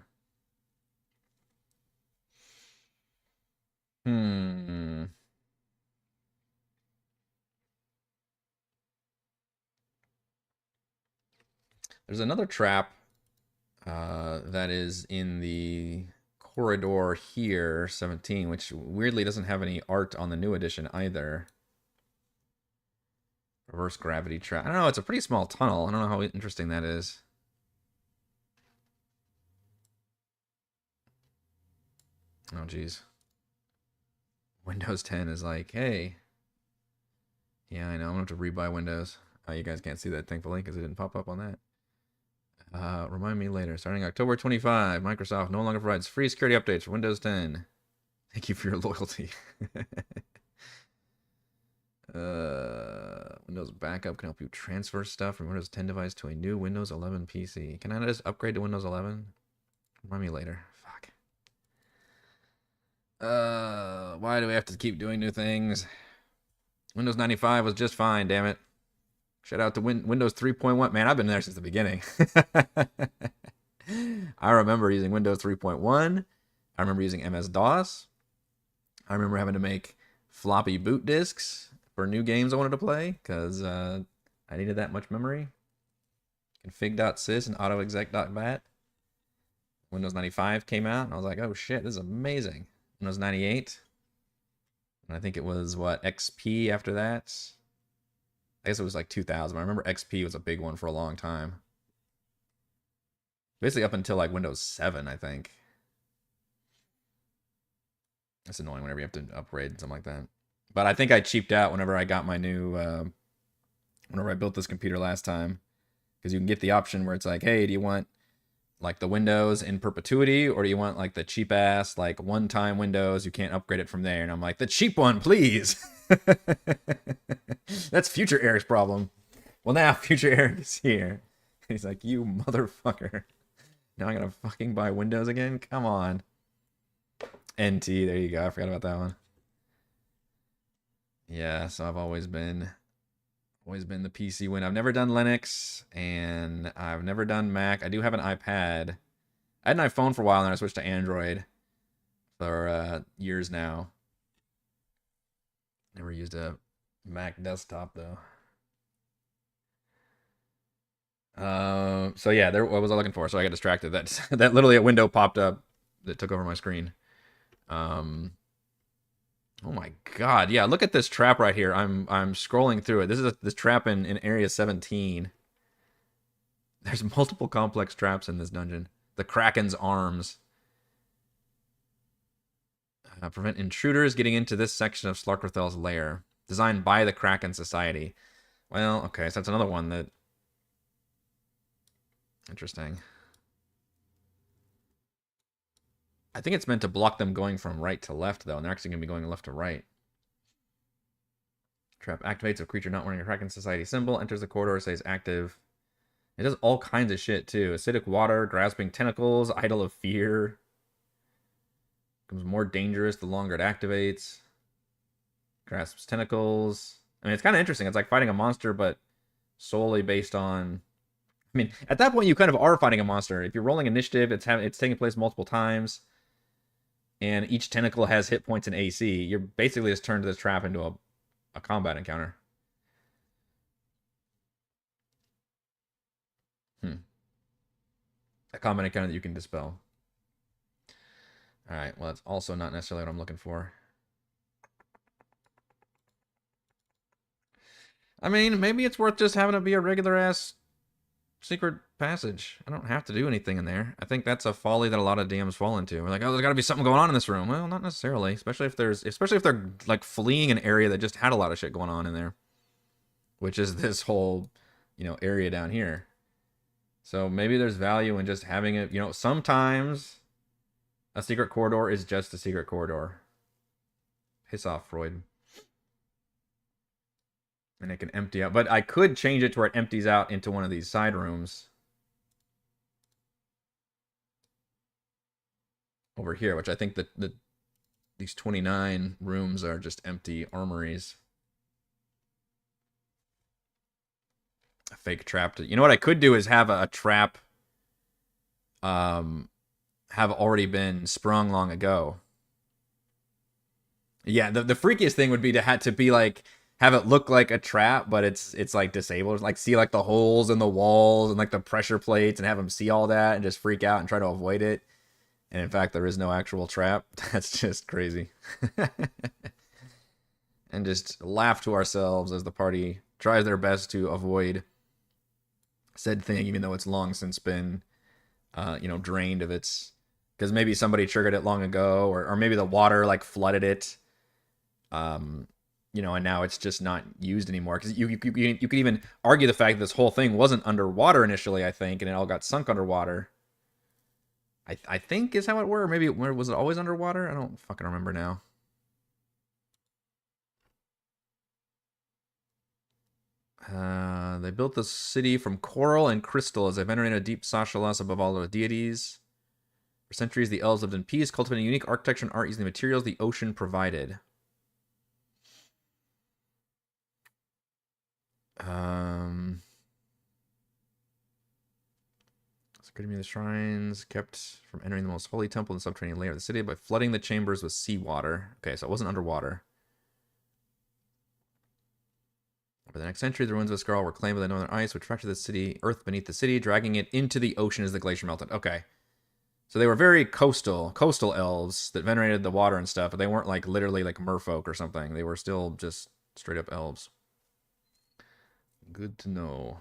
Speaker 1: There's another trap that is in the corridor here, 17, which weirdly doesn't have any art on the new edition either. Reverse gravity trap. I don't know, it's a pretty small tunnel. I don't know how interesting that is. Oh, geez. Windows 10 is like, hey. Yeah, I know. I'm going to have to rebuy Windows. You guys can't see that, thankfully, because it didn't pop up on that. Remind me later. Starting October 25, Microsoft no longer provides free security updates for Windows 10. Thank you for your loyalty. Windows Backup can help you transfer stuff from Windows 10 device to a new Windows 11 PC. Can I just upgrade to Windows 11? Remind me later. Fuck. Why do we have to keep doing new things? Windows 95 was just fine, damn it. Shout out to Windows 3.1. Man, I've been there since the beginning. I remember using Windows 3.1. I remember using MS-DOS. I remember having to make floppy boot disks for new games I wanted to play because I needed that much memory. Config.sys and autoexec.bat. Windows 95 came out, and I was like, oh shit, this is amazing. Windows 98. And I think it was, what, XP after that? I guess it was like 2000. I remember XP was a big one for a long time. Basically up until like Windows 7, I think. That's annoying whenever you have to upgrade something like that. But I think I cheaped out whenever I got my new, whenever I built this computer last time. Because you can get the option where it's like, hey, do you want like the Windows in perpetuity, or do you want like the cheap ass, like one-time Windows, you can't upgrade it from there? And I'm like, the cheap one, please. That's future Eric's problem. Well, now future Eric is here. He's like, you motherfucker. Now I'm gonna fucking buy Windows again? Come on. NT, there you go. I forgot about that one. Yeah, so I've always been the PC win. I've never done Linux, and I've never done Mac. I do have an iPad. I had an iPhone for a while, and I switched to Android for years now. Never used a Mac desktop, though. So yeah, there. What was I looking for? So I got distracted. That literally a window popped up that took over my screen. Oh my god, yeah, look at this trap right here. I'm scrolling through it. This is this trap in area 17. There's multiple complex traps in this dungeon. The Kraken's arms. Prevent intruders getting into this section of Slarkerthel's lair. Designed by the Kraken Society. Well, okay, so that's another one that... Interesting. I think it's meant to block them going from right to left, though, and they're actually going to be going left to right. Trap activates if a creature not wearing a Kraken Society symbol enters the corridor, stays active. It does all kinds of shit, too. Acidic water, grasping tentacles, idol of fear. Becomes more dangerous the longer it activates. Grasps tentacles. I mean, it's kind of interesting. It's like fighting a monster, but solely based on... I mean, at that point, you kind of are fighting a monster. If you're rolling initiative, it's taking place multiple times, and each tentacle has hit points and AC. You're basically just turned this trap into a combat encounter. A combat encounter that you can dispel. Alright, well, that's also not necessarily what I'm looking for. I mean, maybe it's worth just having it be a regular ass secret passage. I don't have to do anything in there. I think that's a folly that a lot of DMs fall into. We're like, oh, there's got to be something going on in this room. Well, not necessarily, especially if they're like fleeing an area that just had a lot of shit going on in there, which is this whole, area down here. So maybe there's value in just having it. Sometimes a secret corridor is just a secret corridor. Piss off, Freud. And it can empty out. But I could change it to where it empties out into one of these side rooms over here, which I think that these 29 rooms are just empty armories. A fake trap. You know what I could do is have a trap have already been sprung long ago. Yeah, the freakiest thing would be to have it look like a trap, but it's like disabled. Like see like the holes in the walls and like the pressure plates, and have them see all that and just freak out and try to avoid it. And in fact, there is no actual trap. That's just crazy. And just laugh to ourselves as the party tries their best to avoid said thing, even though it's long since been, drained of its. Because maybe somebody triggered it long ago, or maybe the water like flooded it. And now it's just not used anymore. Because you could even argue the fact that this whole thing wasn't underwater initially, I think, and it all got sunk underwater. I think is how it were. Maybe was it always underwater? I don't fucking remember now. They built the city from coral and crystal as they venerated a deep Sashalas above all the deities. For centuries, the elves lived in peace, cultivating unique architecture and art using the materials the ocean provided. Security of the shrines kept from entering the most holy temple and subterranean layer of the city by flooding the chambers with seawater. Okay, so it wasn't underwater. Over the next century, the ruins of Ascarle were claimed by the northern ice, which fractured the city, earth beneath the city, dragging it into the ocean as the glacier melted. Okay. So they were very coastal elves that venerated the water and stuff, but they weren't like literally like merfolk or something. They were still just straight up elves. Good to know.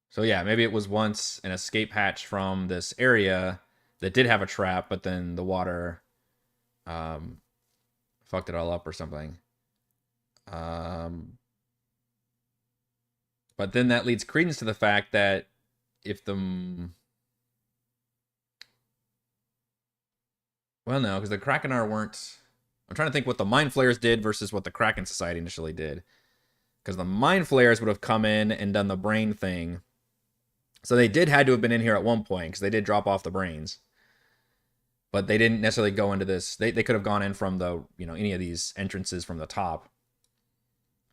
Speaker 1: So yeah, maybe it was once an escape hatch from this area that did have a trap, but then the water fucked it all up or something. But then that leads credence to the fact that if the... Well, no, because the Krakenar weren't... I'm trying to think what the Mind Flayers did versus what the Kraken Society initially did. Because the Mind Flayers would have come in and done the brain thing. So they had to have been in here at one point, because they did drop off the brains. But they didn't necessarily go into this. They could have gone in from the, any of these entrances from the top.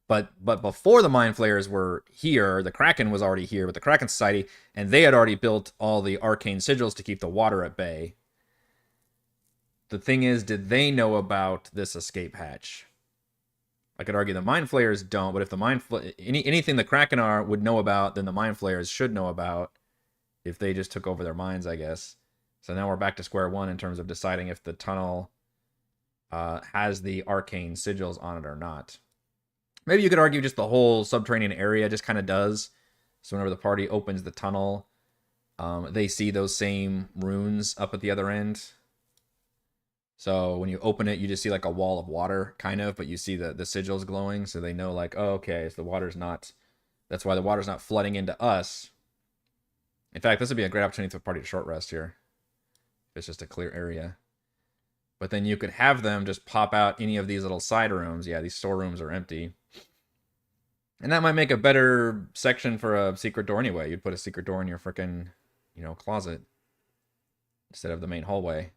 Speaker 1: But before the Mind Flayers were here, the Kraken was already here with the Kraken Society, and they had already built all the arcane sigils to keep the water at bay. The thing is, did they know about this escape hatch? I could argue the Mind Flayers don't, but if the anything the Kraken would know about, then the Mind Flayers should know about if they just took over their minds, I guess. So now we're back to square one in terms of deciding if the tunnel has the arcane sigils on it or not. Maybe you could argue just the whole subterranean area just kind of does. So whenever the party opens the tunnel, they see those same runes up at the other end. So when you open it, you just see like a wall of water, kind of, but you see the sigils glowing, so they know like, oh, okay, so the water's not... That's why the water's not flooding into us. In fact, this would be a great opportunity for the party to short rest here. It's just a clear area. But then you could have them just pop out any of these little side rooms. Yeah, these storerooms are empty. And that might make a better section for a secret door anyway. You'd put a secret door in your frickin', closet instead of the main hallway.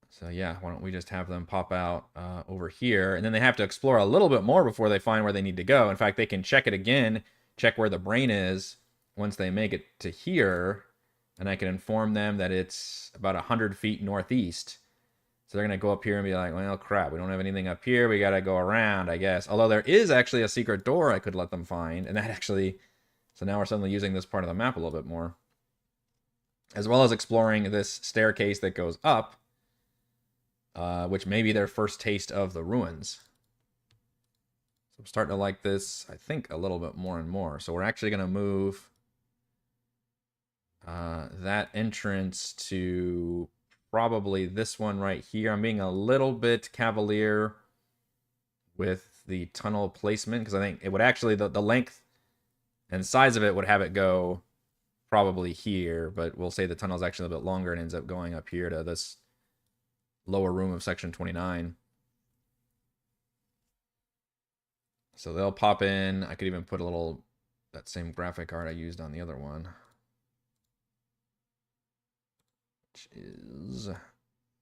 Speaker 1: So yeah, why don't we just have them pop out over here, and then they have to explore a little bit more before they find where they need to go. In fact, they can check it again, check where the brain is once they make it to here, and I can inform them that it's about 100 feet northeast. So they're going to go up here and be like, well, crap, we don't have anything up here. We got to go around, I guess. Although there is actually a secret door I could let them find. And that actually... So now we're suddenly using this part of the map a little bit more. As well as exploring this staircase that goes up. which may be their first taste of the ruins. So I'm starting to like this, I think, a little bit more and more. So we're actually going to move that entrance to probably this one right here. I'm being a little bit cavalier with the tunnel placement because I think it would actually, the length and size of it would have it go probably here, but we'll say the tunnel is actually a little bit longer and ends up going up here to this lower room of section 29. So they'll pop in. I could even put a little, that same graphic art I used on the other one, which is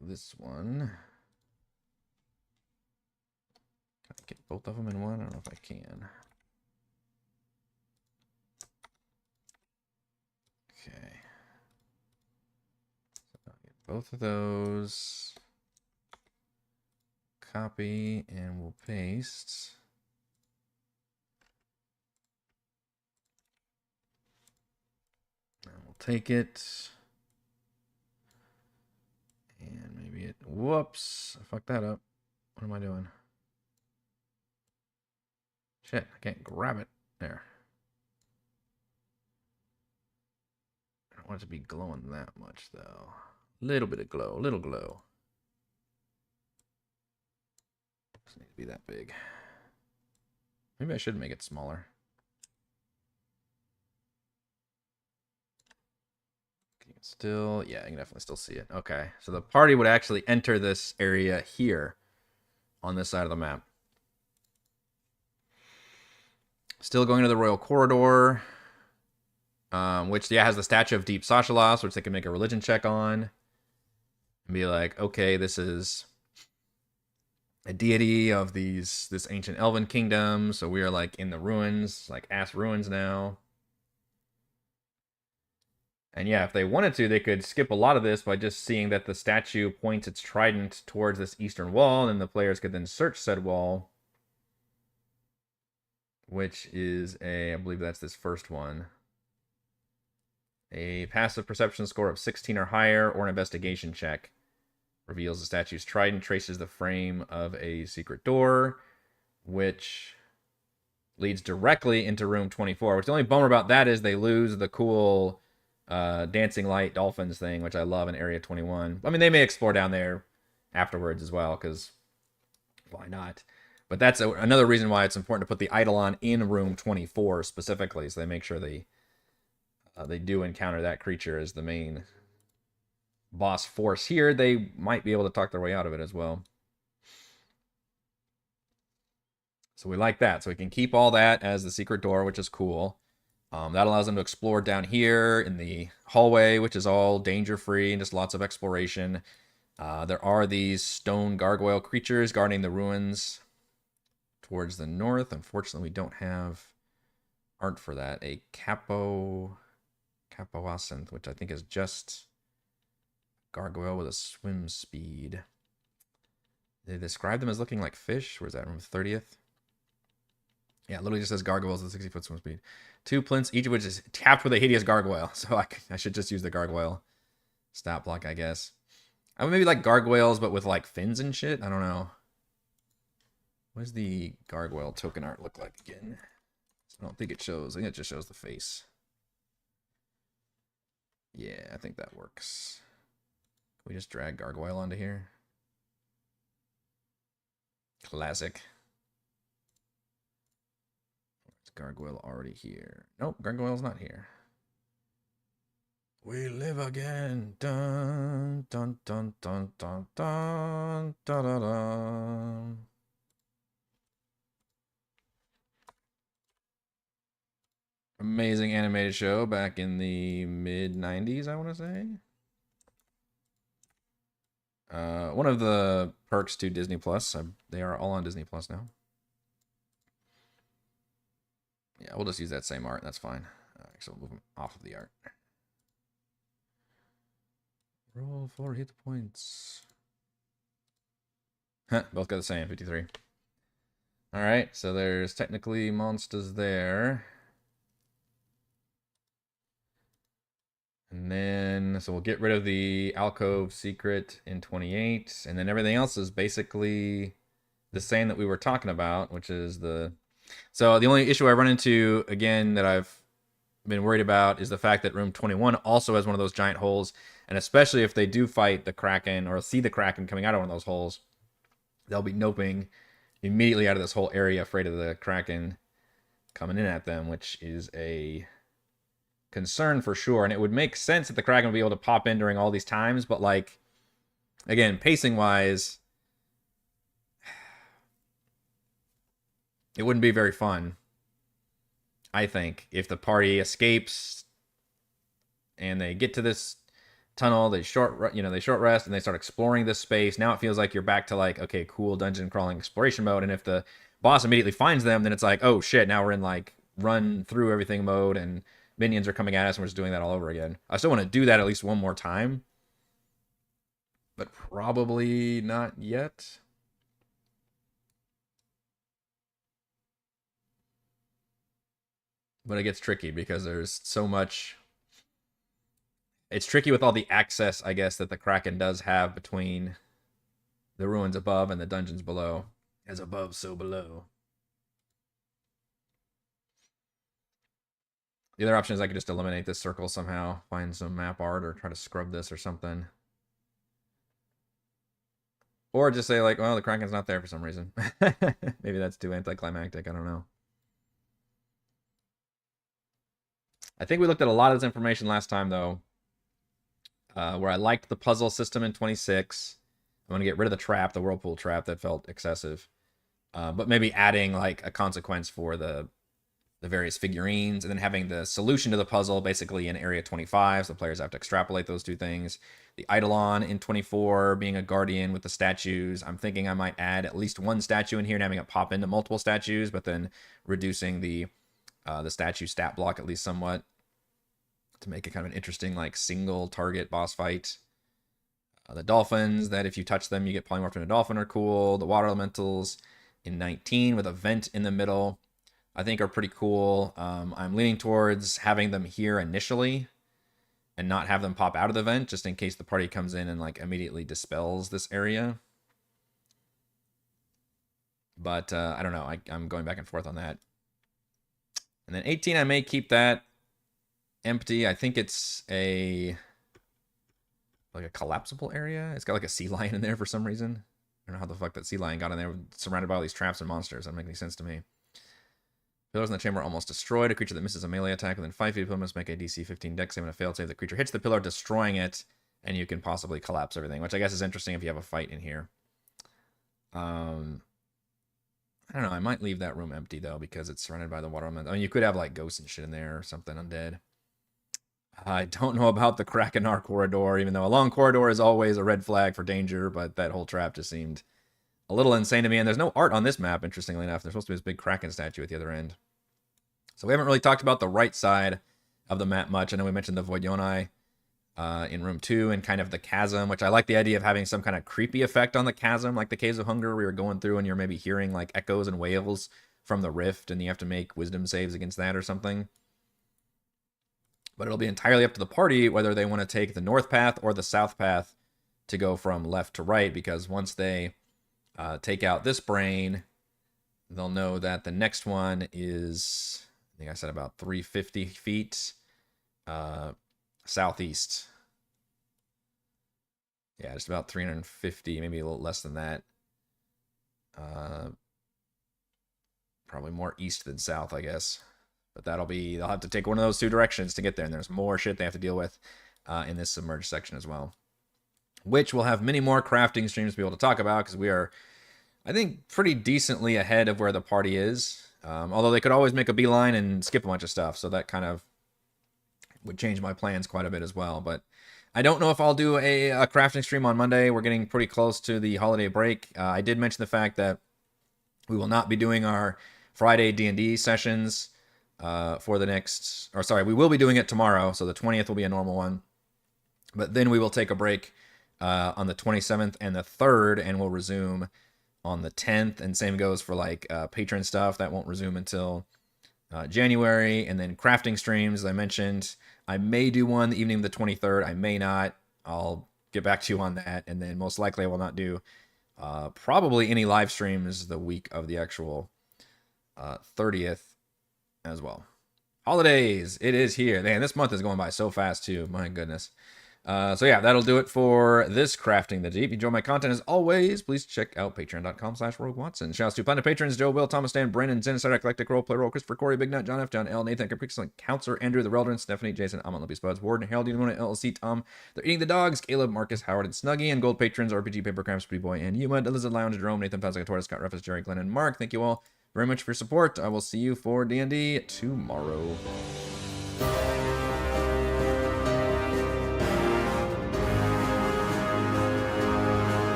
Speaker 1: this one. Can I get both of them in one? I don't know if I can. Okay. So I'll get both of those. Copy, and we'll paste. And we'll take it. And maybe it, whoops, I fucked that up. What am I doing? Shit, I can't grab it. There. I don't want it to be glowing that much, though. Little bit of glow, little glow. Doesn't need to be that big. Maybe I should make it smaller. Can you still, yeah, you can definitely still see it. Okay, so the party would actually enter this area here on this side of the map. Still going to the Royal Corridor, which, yeah, has the statue of Deep Sashalas, which they can make a religion check on. And be like, okay, this is a deity of this ancient elven kingdom, so we are like in the ruins, like ass ruins now. And yeah, if they wanted to, they could skip a lot of this by just seeing that the statue points its trident towards this eastern wall, and the players could then search said wall, which is I believe that's this first one. A passive perception score of 16 or higher, or an investigation check reveals the statue's trident traces the frame of a secret door, which leads directly into room 24. Which the only bummer about that is they lose the cool dancing light dolphins thing, which I love in Area 21. I mean, they may explore down there afterwards as well, because why not? But that's another reason why it's important to put the Eidolon in room 24 specifically, so they make sure they do encounter that creature as the main boss force here. They might be able to talk their way out of it as well. So we like that. So we can keep all that as the secret door, which is cool. That allows them to explore down here in the hallway, which is all danger-free and just lots of exploration. There are these stone gargoyle creatures guarding the ruins towards the north. Unfortunately, we don't have art for that. A Capoacinth, which I think is just gargoyle with a swim speed. They describe them as looking like fish. Where's that, room 30th? Yeah, it literally just says gargoyles with a 60-foot swim speed. 2 plinths, each of which is tapped with a hideous gargoyle. So I should just use the gargoyle stat block, I guess. I would maybe like gargoyles, but with like fins and shit. I don't know. What does the gargoyle token art look like again? I don't think it shows. I think it just shows the face. Yeah, I think that works. Can we just drag gargoyle onto here? Classic. Is gargoyle already here? Nope, gargoyle's not here. We live again. Dun dun dun dun dun dun dun dun dun. Amazing animated show back in the mid-90s, I want to say. One of the perks to Disney Plus. They are all on Disney Plus now. Yeah, we'll just use that same art. That's fine. Actually, we'll move them off of the art. Roll 4 hit points. Both got the same, 53. Alright, so there's technically monsters there. And then then, so we'll get rid of the alcove secret in 28, and then everything else is basically the same that we were talking about, which is the... So the only issue I run into, again, that I've been worried about is the fact that room 21 also has one of those giant holes, and especially if they do fight the Kraken or see the Kraken coming out of one of those holes, they'll be noping immediately out of this whole area, afraid of the Kraken coming in at them, which is a concern for sure. And it would make sense that the Kraken would be able to pop in during all these times, but like, again, pacing wise, it wouldn't be very fun, I think, if the party escapes and they get to this tunnel, they short rest and they start exploring this space. Now it feels like you're back to like, okay, cool dungeon crawling exploration mode. And if the boss immediately finds them, then it's like, oh shit, now we're in like run through everything mode and minions are coming at us and we're just doing that all over again. I still want to do that at least one more time, but probably not yet. But it gets tricky because there's so much. It's tricky with all the access, I guess, that the Kraken does have between the ruins above and the dungeons below. As above, so below. The other option is I could just eliminate this circle somehow, find some map art, or try to scrub this or something. Or just say, like, well, the Kraken's not there for some reason. Maybe that's too anticlimactic, I don't know. I think we looked at a lot of this information last time, though, where I liked the puzzle system in 26. I'm going to get rid of the trap, the whirlpool trap that felt excessive. But maybe adding like a consequence for the various figurines, and then having the solution to the puzzle basically in area 25, so players have to extrapolate those two things. The Eidolon in 24 being a guardian with the statues. I'm thinking I might add at least one statue in here and having it pop into multiple statues, but then reducing the statue stat block at least somewhat to make it kind of an interesting like single target boss fight. The dolphins, that if you touch them you get polymorphed into a dolphin, are cool. The water elementals in 19 with a vent in the middle, I think are pretty cool. I'm leaning towards having them here initially and not have them pop out of the vent, just in case the party comes in and like immediately dispels this area. But I don't know. I'm going back and forth on that. And then 18, I may keep that empty. I think it's like a collapsible area. It's got like a sea lion in there for some reason. I don't know how the fuck that sea lion got in there, surrounded by all these traps and monsters. That doesn't make any sense to me. Pillars in the chamber are almost destroyed. A creature that misses a melee attack within 5 feet of him must make a DC 15 dex save and a failed save. The creature hits the pillar, destroying it, and you can possibly collapse everything, which I guess is interesting if you have a fight in here. I don't know. I might leave that room empty, though, because it's surrounded by the water element. I mean, you could have, like, ghosts and shit in there or something undead. I don't know about the Krakenar corridor, even though a long corridor is always a red flag for danger, but that whole trap just seemed a little insane to me. And there's no art on this map, interestingly enough. There's supposed to be this big Kraken statue at the other end. So we haven't really talked about the right side of the map much. I know we mentioned the Voidoni in room 2 and kind of the chasm, which I like the idea of having some kind of creepy effect on the chasm, like the Caves of Hunger. We were going through and you're maybe hearing like echoes and wails from the rift, and you have to make wisdom saves against that or something. But it'll be entirely up to the party whether they want to take the north path or the south path to go from left to right, because once they take out this brain, they'll know that the next one is, I think I said about 350 feet southeast. Yeah, just about 350, maybe a little less than that. Probably more east than south, I guess. But they'll have to take one of those two directions to get there, and there's more shit they have to deal with in this submerged section as well. Which we'll have many more crafting streams to be able to talk about, because we are, I think, pretty decently ahead of where the party is. Although they could always make a beeline and skip a bunch of stuff, so that kind of would change my plans quite a bit as well. But I don't know if I'll do a crafting stream on Monday. We're getting pretty close to the holiday break. I did mention the fact that we will not be doing our Friday D&D sessions for the next, or sorry, we will be doing it tomorrow, so the 20th will be a normal one. But then we will take a break on the 27th and the 3rd, and we'll resume on the 10th, and same goes for like patron stuff. That won't resume until January, and then crafting streams, as I mentioned. I may do one the evening of the 23rd. I may not. I'll get back to you on that. And then most likely I will not do probably any live streams the week of the actual 30th as well. Holidays, it is here. Man, this month is going by so fast too. My goodness. So yeah, that'll do it for this Crafting the Deep. If you enjoy my content as always, please check out patreon.com/Rogue Watson. Shouts to Planet Patrons, Joe, Will, Thomas, Dan, Brandon, Zen, Sarah, Eclectic, Roleplay, Roll, Christopher, Corey, Big Nut, John F, John L, Nathan, Excellent, Counselor, Andrew, The Reldon, Stephanie, Jason, Amon, Lippy, Spuds, Warden, Harold, Unimona, LLC, Tom, They're Eating the Dogs, Caleb, Marcus, Howard, and Snuggy, and Gold Patrons, RPG, Papercrafts, Pretty Boy, and Yuma, Lizard Lounge, Jerome, Nathan, Fazak, Torres, Scott, Ruffus, Jerry, Glenn, and Mark. Thank you all very much for your support. I will see you for D&D tomorrow.